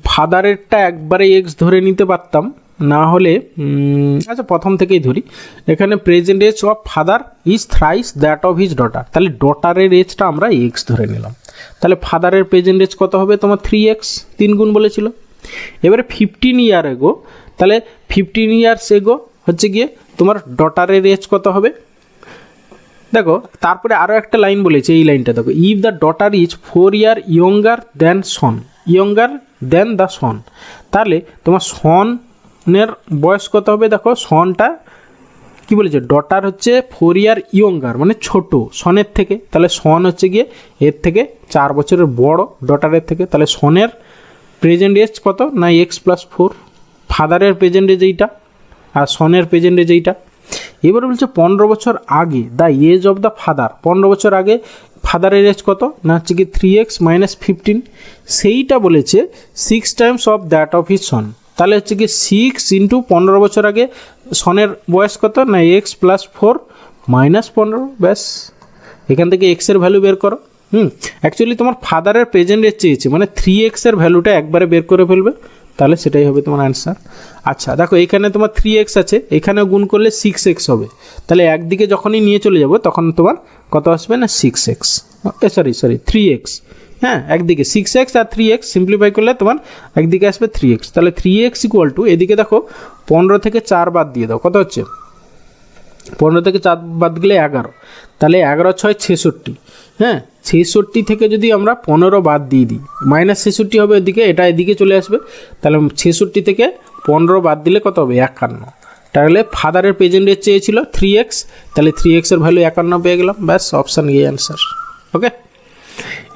ফাদারেরটা একবারে এক্স ধরে নিতে পারতাম, না হলে আচ্ছা প্রথম থেকেই ধরি। এখানে present age of father is thrice that of his daughter, তাহলে ডটারের এজটা আমরা এক্স ধরে নিলাম। তাহলে ফাদারের প্রেজেন্ট এজ কত হবে তোমার 3x, 3 গুণ বলেছিল। এবারে 15 year এগো, তাহলে 15 years এগো হচ্ছে গিয়ে তোমার ডটারের এজ কত হবে, দেখো তারপরে আরও একটা লাইন বলেছে, এই লাইনটা দেখো, if the daughter is 4 year younger than son, younger than the son, তাহলে তোমার সনের বয়স কত হবে? দেখো সনটা কি বলেছে, ডটার হচ্ছে 4 ইয়ার ইয়ঙ্গার মানে ছোট সনের থেকে, তাহলে সন হচ্ছে গিয়ে এর থেকে 4 বছরের বড় ডটারের থেকে, তাহলে সনের প্রেজেন্ট এজ কত না x+4, ফাদারের প্রেজেন্ট এজ এইটা আর সনের প্রেজেন্ট এজ এইটা। এবার বলছে 15 বছর আগে the age of the father, 15 বছর আগে ফাদারের এজ কত না হচ্ছে কি 3x - 15, সেইটা বলেছে 6 Times of that of his son, তাহলে হচ্ছে কি 6 × 15 বছর আগে সনের বয়স কত না x+4 - 15, ব্যাস এখান থেকে এক্সের ভ্যালু বের করো। অ্যাকচুয়ালি তোমার ফাদারের প্রেজেন্ট এজ চেয়েছে, মানে 3x এর ভ্যালুটা একবারে বের করে ফেলবে, তাহলে সেটাই হবে তোমার অ্যান্সার। আচ্ছা দেখো এখানে তোমার 3x আছে, এখানেও গুণ করলে 6x হবে, তাহলে একদিকে যখনই নিয়ে চলে যাব তখন তোমার কত আসবে না 6x, সরি 3x, হ্যাঁ একদিকে 6x আর 3x সিম্পলিফাই করলে তোমার একদিকে আসবে 3x, তাহলে 3x = এদিকে দেখো 15 থেকে 4 বাদ দিয়ে দাও, কত হচ্ছে 15 থেকে 4 বাদ গেলে 11, তাহলে 11 × 6 = 66, হ্যাঁ 66 থেকে যদি আমরা 15 বাদ দিয়ে দিই -66 হবে এদিকে, এটা এদিকে চলে আসবে, তাহলে 66 থেকে 15 বাদ দিলে কত হবে 51, তাহলে ফাদারের প্রেজেন্ট এজ চেয়েছিল 3x, তাহলে 3x এর ভ্যালু 51 পেয়ে গেলাম, ব্যাস অপশান এ অ্যান্সার। ওকে,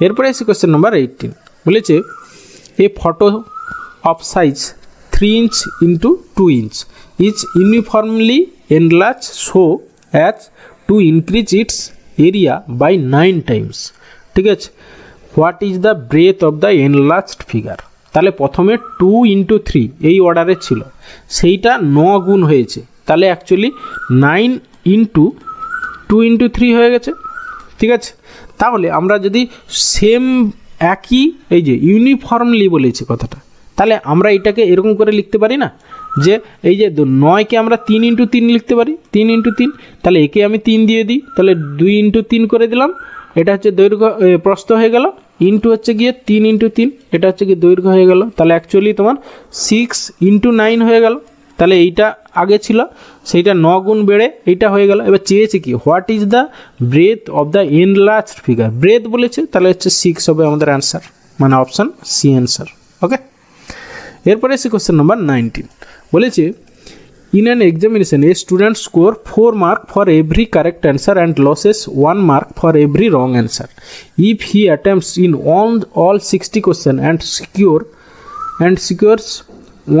এরপরে এসে কোয়েশ্চেন নাম্বার 18, বলেছে a photo of size 3 inch × 2 inch is uniformly enlarge so as to increase its area by 9 times, ঠিক আছে, what is the breadth of the enlarged figure, তাহলে প্রথমে 2 × 3 এই অর্ডারে ছিল, সেইটা 9 গুণ হয়েছে, তাহলে অ্যাকচুয়ালি 9 × 2 × 3 হয়ে গেছে, ঠিক আছে। তাহলে আমরা যদি সেম একই এই যে ইউনিফর্মলি বলেছে কথাটা, তাহলে আমরা এটাকে এরকম করে লিখতে পারি না যে এই যে 9কে আমরা 3 × 3 লিখতে পারি, 3 × 3, তাহলে একে আমি 3 দিয়ে দিই, তাহলে 2 × 3 করে দিলাম, এটা হচ্ছে দৈর্ঘ্য প্রস্থ হয়ে গেল, ইন্টু হচ্ছে গিয়ে 3 × 3, এটা হচ্ছে গিয়ে দৈর্ঘ্য হয়ে গেল, তাহলে অ্যাকচুয়ালি তোমার 6 × 9 হয়ে গেল, তাহলে এইটা আগে ছিল সেইটা 9 গুণ বেড়ে এইটা হয়ে গেল। এবার চেয়েছে কি what is the breadth of the enlarged figure, breadth বলেছে, তাহলে হচ্ছে 6 হবে আমাদের অ্যান্সার, মানে অপশান সি অ্যান্সার। ওকে, এরপরে এসে কোয়েশ্চেন নাম্বার 19, বলেছে in an examination a student score 4 mark for every correct answer and losses 1 mark for every wrong answer if he attempts in all 60 question and সিকিউরস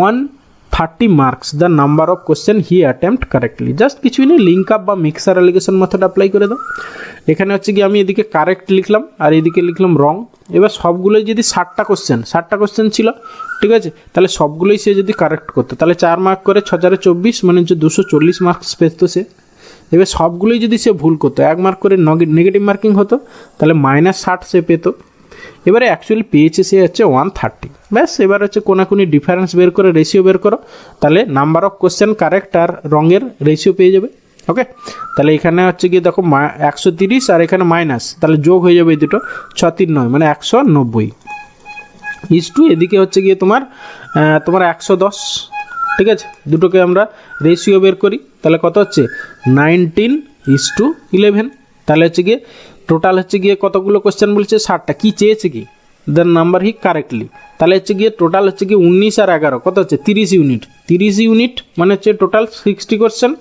130 marks the number of question he attempt correctly. Just কিছুই নেই, link up বা mixer allegation method apply করে দাও। এখানে হচ্ছে কি আমি এদিকে কারেক্ট লিখলাম আর এদিকে লিখলাম রং। এবার সবগুলোই যদি 60টা কোয়েশ্চেন ছিল, ঠিক আছে, তাহলে সবগুলোই সে যদি কারেক্ট করতো তাহলে 4 মার্ক করে 6/24 মানে হচ্ছে 240 মার্কস পেতো সে। এবার সবগুলোই যদি সে ভুল করতো 1 মার্ক করে নেগেটিভ মার্কিং হতো, তাহলে -60 সে পেতো। এবারে অ্যাকচুয়ালি পেয়েছে সে হচ্ছে 130, ব্যাস। এবার হচ্ছে কোনাকুনি ডিফারেন্স বের করে রেশিও বের করো, তাহলে নাম্বার অফ কোয়েশ্চেন কারেক্ট আর রঙের রেশিও পেয়ে যাবে। ওকে, তাহলে এখানে হচ্ছে গিয়ে দেখো 130 আর এখানে মাইনাস, তাহলে যোগ হয়ে যাবে এই দুটো, 6 3 9 মানে 190 ইস টু এদিকে হচ্ছে গিয়ে তোমার 110, ঠিক আছে। দুটোকে আমরা রেশিও বের করি, তাহলে কত হচ্ছে 19:11, তাহলে হচ্ছে গিয়ে টোটাল হচ্ছে গিয়ে কতগুলো কোয়েশ্চেন বলছে 60টা, কি চেয়েছে কি দ্য নাম্বার হি কারেক্টলি, তাহলে হচ্ছে গিয়ে টোটাল হচ্ছে গিয়ে 19 আর 11 কত হচ্ছে 30 ইউনিট, 30 ইউনিট মানে হচ্ছে টোটাল 60 কোয়েশ্চেন,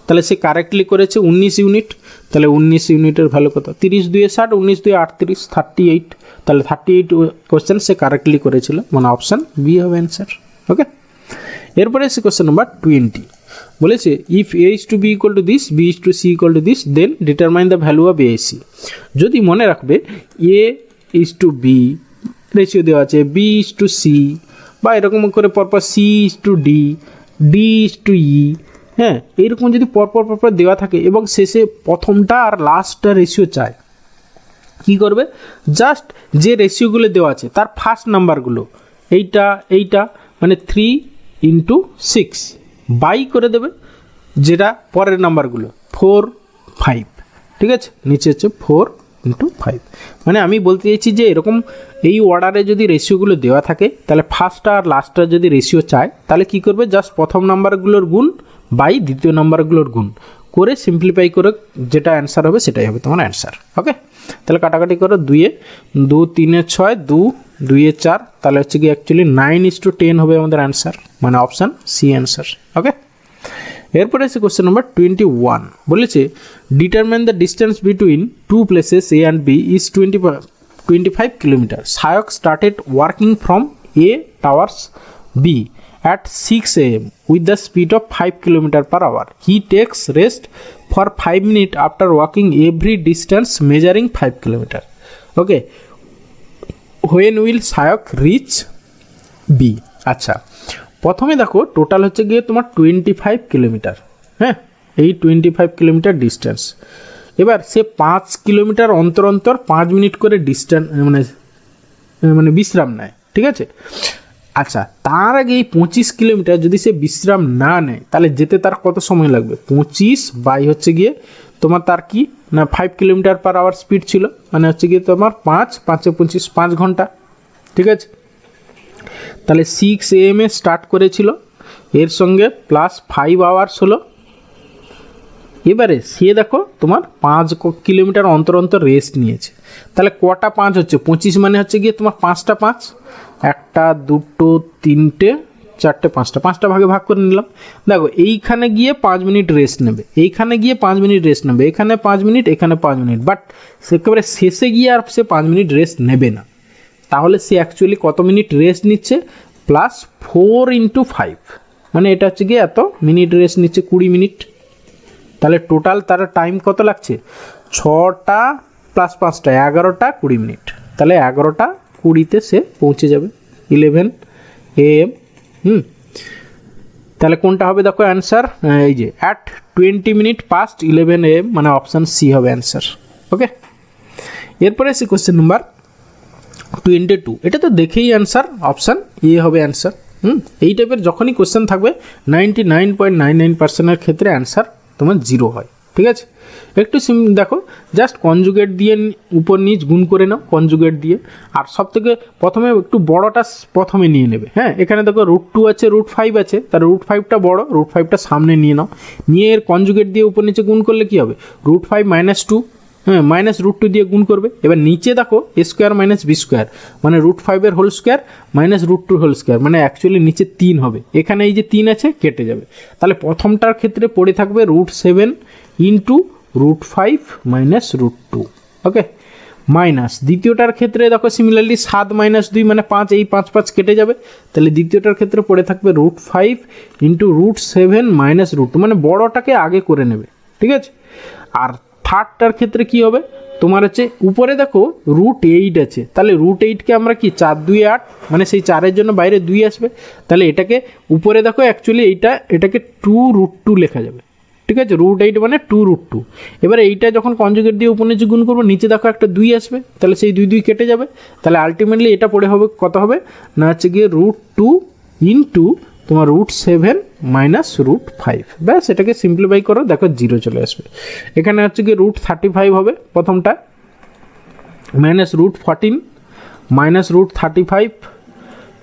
তাহলে সে কারেক্টলি করেছে 19 ইউনিট, তাহলে 19 ইউনিটের ভ্যালু কত 30 2 60 19 2 38 38, তাহলে 38 কোয়েশ্চেন সে কারেক্টলি করেছিল, মানে অপশান বি হবে অ্যান্সার। ওকে, এরপরে এসে কোয়েশ্চেন নাম্বার 20 বলেছে if A is to B equal to this, B is to C equal to this, then determine the value of A C. যদি মনে রাখবে A is to B ratio দেওয়া আছে, B is to C বা এরকম করে পরপর C is to D, D is to E, হ্যাঁ এইরকম যদি পরপর দেওয়া থাকে এবং শেষে প্রথমটা আর লাস্টটা রেশিও চায়, কী করবে জাস্ট যে রেশিওগুলো দেওয়া আছে তার ফার্স্ট নাম্বারগুলো এইটা মানে 3 × 6 বাই করে দেবে, যেটা পরের নাম্বারগুলো 4 5, ঠিক আছে, নিচে হচ্ছে 4 × 5। মানে আমি বলতে চাইছি যে এরকম এই অর্ডারে যদি রেশিওগুলো দেওয়া থাকে তাহলে ফার্স্টটা আর লাস্টটা যদি রেশিও চায় তাহলে কী করবে জাস্ট প্রথম নাম্বারগুলোর গুণ বাই দ্বিতীয় নাম্বারগুলোর গুণ করে সিম্পলিফাই করে যেটা অ্যান্সার হবে সেটাই হবে তোমার অ্যান্সার। ওকে, তাহলে কাটাকাটি করো, 2 2 3 6 2 2 4, তাহলে হচ্ছে কি অ্যাকচুয়ালি 9:10 হবে আমাদের অ্যান্সার, মানে অপশান সি অ্যান্সার। ওকে, এরপরে আছে কোশ্চেন নাম্বার 21, বলেছে determine the distance between two places A and B is 25 kilometre. Sayak started working from A towards B at 6 a.m. with the speed of 5 km/h. He takes rest for 5 minutes after walking every distance measuring 5 km. Okay, when will Sayok reach B? আচ্ছা, প্রথমে দেখো total হচ্ছে গিয়ে তোমার 25 kilometre, হ্যাঁ, এই 25 kilometre distance. এবার সে 5 kilometre অন্তর অন্তর 5 মিনিট করে ডিস্টেন্স মানে বিশ্রাম নেয়, ঠিক আছে। আচ্ছা, তার আগে এই 25 কিলোমিটার যদি সে বিশ্রাম না নেয় তাহলে যেতে তার কত সময় লাগবে? 25 বাই হচ্ছে গিয়ে তোমার তার কি না 5 km/h স্পিড ছিল, মানে হচ্ছে গিয়ে তোমার 5 5 25 5 ঘন্টা, ঠিক আছে। তাহলে 6 AM এ স্টার্ট করেছিল, এর সঙ্গে প্লাস 5 আওয়ার্স হলো। এবারে সে দেখো তোমার 5 কিলোমিটার অন্তর অন্তর রেস্ট নিয়েছে, তাহলে কটা 5 হচ্ছে? 25 মানে হচ্ছে গিয়ে তোমার 5টা 5, 1 2 3 4 5টা ভাগে ভাগ করে নিলাম। দেখো এইখানে গিয়ে 5 মিনিট রেস্ট নেবে, এইখানে গিয়ে 5 মিনিট রেস্ট নেবে, এখানে 5 মিনিট, এখানে 5 মিনিট, বাট একেবারে শেষে গিয়ে আর সে 5 মিনিট রেস্ট নেবে না। তাহলে সে অ্যাকচুয়ালি কত মিনিট রেস্ট নিচ্ছে? প্লাস 4 × 5, মানে এটা হচ্ছে গিয়ে এত মিনিট রেস্ট নিচ্ছে, 20 মিনিট। তাহলে টোটাল তার টাইম কত লাগছে? 6টা প্লাস 5টা 11টা 20 মিনিট। তাহলে 11টা 20-তে সে পৌঁছে যাবে, 11 AM। তাহলে কোনটা হবে দেখো অ্যান্সার? এই যে অ্যাট 20 মিনিট পাস্ট 11 AM, মানে অপশান সি হবে অ্যান্সার। ওকে, এরপরে এসে কোশ্চেন নাম্বার 22, এটা তো দেখেই অ্যান্সার, অপশান এ হবে অ্যান্সার। এই টাইপের যখনই কোশ্চেন থাকবে 99.99%-এর ক্ষেত্রে অ্যান্সার তোমার 0 হয়, ঠিক আছে। একটু দেখো, জাস্ট কনজুগেট দিয়ে উপর নিচ গুণ করে নাও কনজুগেট দিয়ে, আর সব থেকে প্রথমে একটু বড়টা প্রথমে নিয়ে নেবে। হ্যাঁ, এখানে দেখো √2 আছে, √5 আছে, তার √5টা বড়, √5টা সামনে নিয়ে নাও, নিয়ে এর কনজুগেট দিয়ে উপর নিচে গুণ করলে কী হবে? √5 - 2, হ্যাঁ, -√2 দিয়ে গুণ করবে। এবার নিচে দেখো a² - b², মানে √5-এর হোল স্কোয়ার -√2 হোল স্কোয়ার, মানে অ্যাকচুয়ালি নিচে 3 হবে, এখানে এই যে 3 আছে কেটে যাবে। তাহলে প্রথমটার ক্ষেত্রে পড়ে থাকবে √7 × √5 - √2, ওকে, মাইনাস। দ্বিতীয়টার ক্ষেত্রে দেখো সিমিলারলি 7 - 2 মানে 5, এই 5 5 কেটে যাবে। তাহলে দ্বিতীয়টার ক্ষেত্রে পড়ে থাকবে √5 × √7 - √2, মানে বড়টাকে আগে করে নেবে, ঠিক আছে। আর থার্ডটার ক্ষেত্রে কি হবে তোমার হচ্ছে উপরে দেখো √8 আছে, তাহলে √8কে আমরা কি 4 2 8, মানে সেই 4-এর জন্য বাইরে 2 আসবে, তাহলে এটাকে উপরে দেখো অ্যাকচুয়ালি এটাকে 2√2 লেখা যাবে, ঠিক আছে। √8 মানে 2√2। এবারে এইটা যখন কনজুগেট দিয়ে উপর নিচে গুণ করবো, নিচে দেখো একটা 2 আসবে, তাহলে সেই 2 2 কেটে যাবে। তাহলে আলটিমেটলি এটা পড়ে হবে কত হবে না হচ্ছে গিয়ে √2 × তোমার √7 - √5, ব্যাস। এটাকে সিম্পলিফাই করো, দেখো 0 চলে আসবে। এখানে হচ্ছে গিয়ে √35 হবে প্রথমটা, -√14 -√35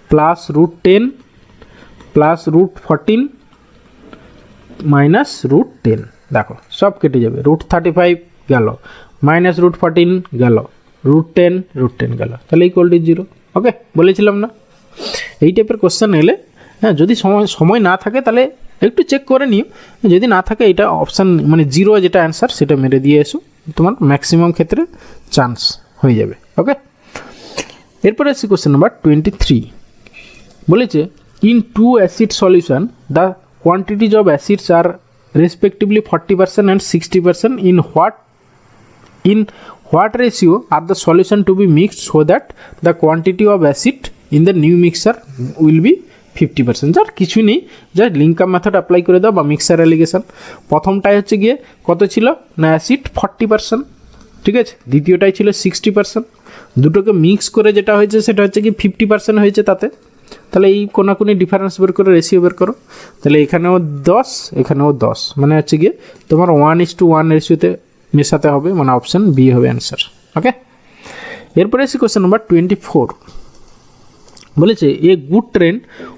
প্লাস √10 প্লাস √14 -√10, দেখো সব কেটে যাবে, √35 গেল, -√14 গেল, √10 গেল, তাহলে = 0। ওকে, বলেছিলাম না এই টাইপের কোশ্চেন এলে, হ্যাঁ, যদি সময় না থাকে তাহলে একটু চেক করে নিও, যদি না থাকে এটা অপশান মানে 0 যেটা অ্যান্সার সেটা মেরে দিয়ে এসো, তোমার ম্যাক্সিমাম ক্ষেত্রে চান্স হয়ে যাবে। ওকে, এরপরে আসছি কোশ্চেন নাম্বার 23, বলেছে in 2 acid solution the quantities of acids are respectively 40% and 60%. In what ratio are the solution to be mixed so that the quantity of acid in the new mixture will be 50%? যার কিছু নেই, just link up method apply করে দাও বা mixer allegation. প্রথমটাই হচ্ছে গিয়ে কত ছিল না অ্যাসিড 40%, ঠিক আছে। দ্বিতীয়টাই ছিল 60%, দুটোকে মিক্স করে যেটা হয়েছে সেটা হচ্ছে কি 50% হয়েছে তাতে। তাহলে এই কোনাকুনি ডিফারেন্স বের করে রেশিও বের করো, তাহলে এখানেও 10 এখানেও 10, মানে হচ্ছে গিয়ে তোমার 1:1 রেশিওতে মেশাতে হবে, মানে অপশান বি হবে অ্যান্সার। ওকে, এরপরে এসে কোশ্চেন নাম্বার 24, বলেছে a good train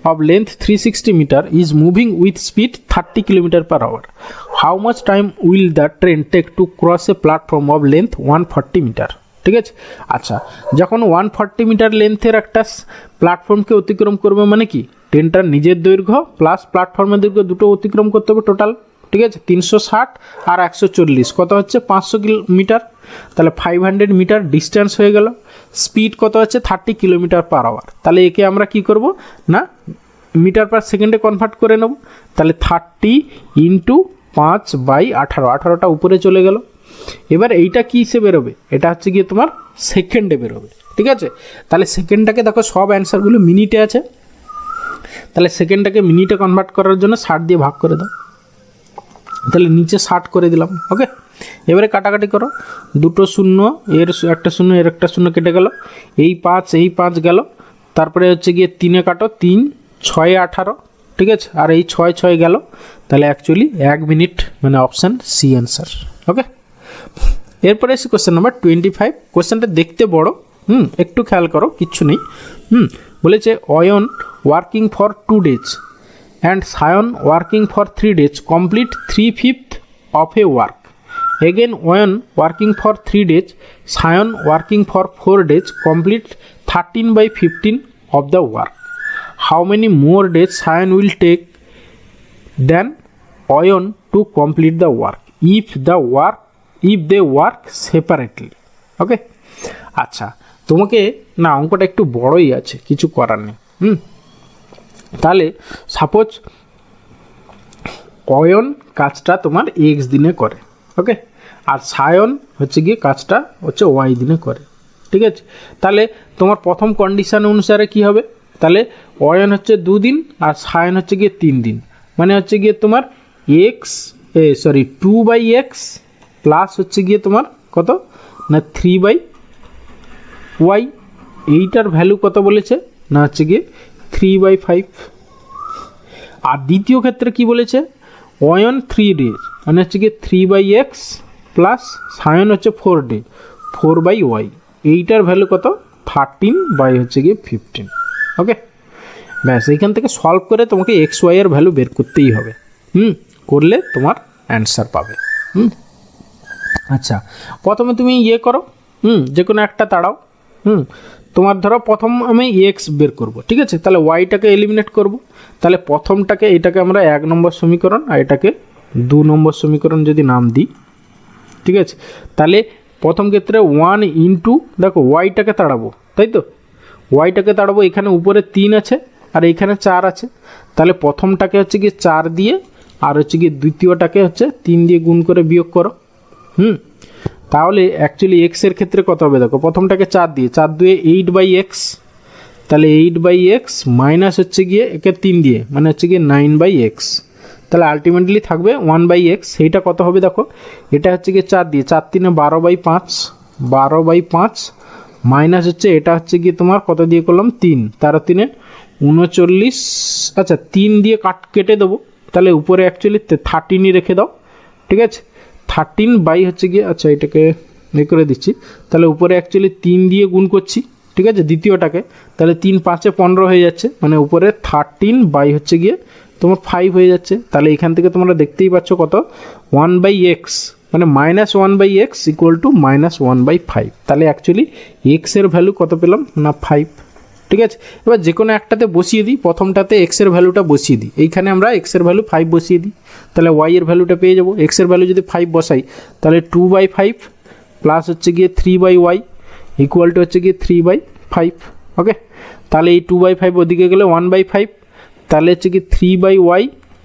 of length 360 metre is moving with speed 30 km/h. How much time will the train take to cross a platform of length 140 metre. ঠিক আছে, আচ্ছা যখন 140 metre লেন্থের একটা প্ল্যাটফর্মকে অতিক্রম করবে মানে কি, ট্রেনটার নিজের দৈর্ঘ্য প্লাস প্ল্যাটফর্মের দৈর্ঘ্য দুটো অতিক্রম করতে হবে টোটাল। ঠিক আছে, 360 আর 140 কত হচ্ছে 500 কিলোমিটার, তাহলে 500 মিটার ডিস্টেন্স হয়ে গেল। স্পিড কত হচ্ছে 30 কিলোমিটার পার আওয়ার, তাহলে একে আমরা কি করব না মিটার পার সেকেন্ডে কনভার্ট করে নেব। তাহলে 30 ইন্টু 5/18, 18টা উপরে চলে গেল। এবার এইটা কী হিসেবে বেরোবে, এটা হচ্ছে গিয়ে তোমার সেকেন্ডে বেরোবে। ঠিক আছে, তাহলে সেকেন্ডটাকে দেখো সব অ্যান্সারগুলো মিনিটে আছে, তাহলে সেকেন্ডটাকে মিনিটে কনভার্ট করার জন্য 60 দিয়ে ভাগ করে দাও, তাহলে নিচে 60 করে দিলাম। ওকে, এবারে কাটাকাটি করো, দুটো শূন্য, এর একটা শূন্য এর একটা শূন্য কেটে গেল, এই 5 গেল, তারপরে হচ্ছে গিয়ে 3 কাটো, 3 6 18। ঠিক আছে, আর এই 6 গেল, তাহলে অ্যাকচুয়ালি 1 মিনিট, মানে অপশান সি অ্যান্সার। ওকে, এরপরে এসে কোশ্চেন নাম্বার 25। কোশ্চেনটা দেখতে বড়, একটু খেয়াল করো, কিচ্ছু নেই। বলেছে Ayan working for 2 days and Sion working for 3 days complete 3/5 of a work. Again Oyon working for 3 days, Sion working for 4 days complete 13/15 of the work. How many more days Sion will take than Oyon to complete the work if they work separately? Okay, আচ্ছা তোমাকে না অঙ্কটা একটু বড়ই আছে, কিছু করার নেই। তাহলে সাপোজ অয়ন কাজটা তোমার এক্স দিনে করে, ওকে, আর সায়ন হচ্ছে গিয়ে কাজটা হচ্ছে ওয়াই দিনে করে। ঠিক আছে, তাহলে তোমার প্রথম কন্ডিশন অনুসারে কি হবে, তাহলে অয়ন হচ্ছে 2 দিন আর সায়ন হচ্ছে গিয়ে 3 দিন, মানে হচ্ছে গিয়ে তোমার সরি 2/x প্লাস হচ্ছে গিয়ে তোমার কত না 3/y, এইটার ভ্যালু কত বলেছে না হচ্ছে গিয়ে 3/5। আর দ্বিতীয় ক্ষেত্রে কি বলেছে, অয়ন 3 days মানে হচ্ছে গিয়ে 3/x প্লাস সায়ন হচ্ছে 4 day 4/y, এইটার ভ্যালু কত 13 হচ্ছে গিয়ে 15। ওকে, ব্যাস এইখান থেকে সলভ করে তোমাকে এক্স ওয়াই এর ভ্যালু বের করতেই হবে। করলে তোমার অ্যান্সার পাবে। আচ্ছা প্রথমে তুমি করো, যে কোনো একটা তাড়াও। তোমার ধরো প্রথম আমি এক্স বের করব, ঠিক আছে, তাহলে ওয়াইটাকে এলিমিনেট করব। তাহলে প্রথমটাকে এটাকে আমরা 1 নম্বর সমীকরণ আর এটাকে 2 নম্বর সমীকরণ যদি নাম দিই, ঠিক আছে, তাহলে প্রথম ক্ষেত্রে 1 ইন্টু দেখো ওয়াইটাকে তাড়াবো, তাই তো, ওয়াইটাকে তাড়াবো, এখানে উপরে 3 আছে আর এইখানে 4 আছে, তাহলে প্রথমটাকে হচ্ছে গিয়ে 4 দিয়ে আর হচ্ছে গিয়ে দ্বিতীয়টাকে হচ্ছে 3 দিয়ে গুণ করে বিয়োগ করো। তাহলে অ্যাকচুয়ালি এক্সের ক্ষেত্রে কত হবে দেখো, প্রথমটাকে 4 দিয়ে 4 দুয়ে 8/x, তাহলে 8/x মাইনাস হচ্ছে গিয়ে একে 3 দিয়ে মানে হচ্ছে গিয়ে 9/x, তাহলে আলটিমেটলি থাকবে 1/x। সেইটা কত হবে দেখো, এটা হচ্ছে গিয়ে 4 দিয়ে 4 3 12/5 মাইনাস হচ্ছে এটা হচ্ছে গিয়ে তোমার কত দিয়ে করলাম 3, 13 39, আচ্ছা 3 দিয়ে কেটে দেবো, তাহলে উপরে অ্যাকচুয়ালি 13ই রেখে দাও। ঠিক আছে, 13 হচ্ছে গিয়ে, আচ্ছা এটাকে করে দিচ্ছি, তাহলে উপরে অ্যাকচুয়ালি 3 দিয়ে গুণ করছি, ঠিক আছে, দ্বিতীয়টাকে, তাহলে 3 5 15 হয়ে যাচ্ছে, মানে উপরে 13 হচ্ছে গিয়ে তোমার 5 হয়ে যাচ্ছে। তাহলে এখান থেকে তোমরা দেখতেই পাচ্ছ কত 1/x, মানে -1/x ইকুয়াল টু -1/5, তাহলে অ্যাকচুয়ালি এক্সের ভ্যালু কত পেলাম না 5। ঠিক আছে, এবার যে কোনো একটাতে বসিয়ে দিই, প্রথমটাতে এক্সের ভ্যালুটা বসিয়ে দিই, এইখানে আমরা এক্সের ভ্যালু 5 বসিয়ে দিই, তাহলে ওয়াই এর ভ্যালুটা পেয়ে যাবো। এক্সের ভ্যালু যদি 5 বসাই তাহলে 2/5 প্লাস হচ্ছে গিয়ে 3/y ইকুয়াল টু হচ্ছে গিয়ে 3/5। ওকে, তাহলে এই 2/5 ওদিকে গেলে 1/5, তাহলে হচ্ছে কি 3/y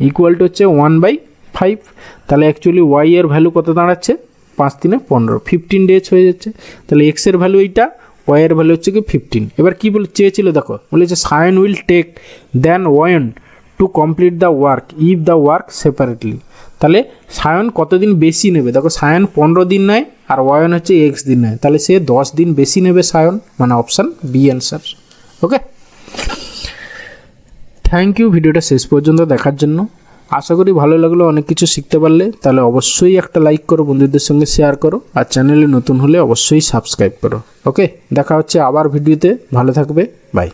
ইকুয়াল টু হচ্ছে 1/5, তাহলে অ্যাকচুয়ালি ওয়াই এর ভ্যালু কত দাঁড়াচ্ছে 5 3 15, 15 ডেজ হয়ে যাচ্ছে। তাহলে এক্সের ভ্যালু এইটা, ওয়াইয়ের ভ্যালু হচ্ছে কি 15। এবার কী বলে চেয়েছিল দেখো, বলেছে Sayan will take then one to complete the work if the work separately. তাহলে সায়ন কতদিন বেশি নেবে দেখো, সায়ন 15 দিন নেয় আর ওয়ায়ন হচ্ছে এক্স দিন নেয়, তাহলে সে 10 দিন বেশি নেবে সায়ন, মানে option B answer. Okay, thank you ভিডিওটা শেষ পর্যন্ত দেখার জন্য। আশা করি ভালো লাগলো, অনেক কিছু শিখতে পারলে, তাহলে অবশ্যই একটা লাইক করো, বন্ধুদের সঙ্গে শেয়ার করো, আর চ্যানেলে নতুন হলে অবশ্যই সাবস্ক্রাইব করো। ওকে, দেখা হচ্ছে আবার ভিডিওতে, ভালো থাকবে, বাই।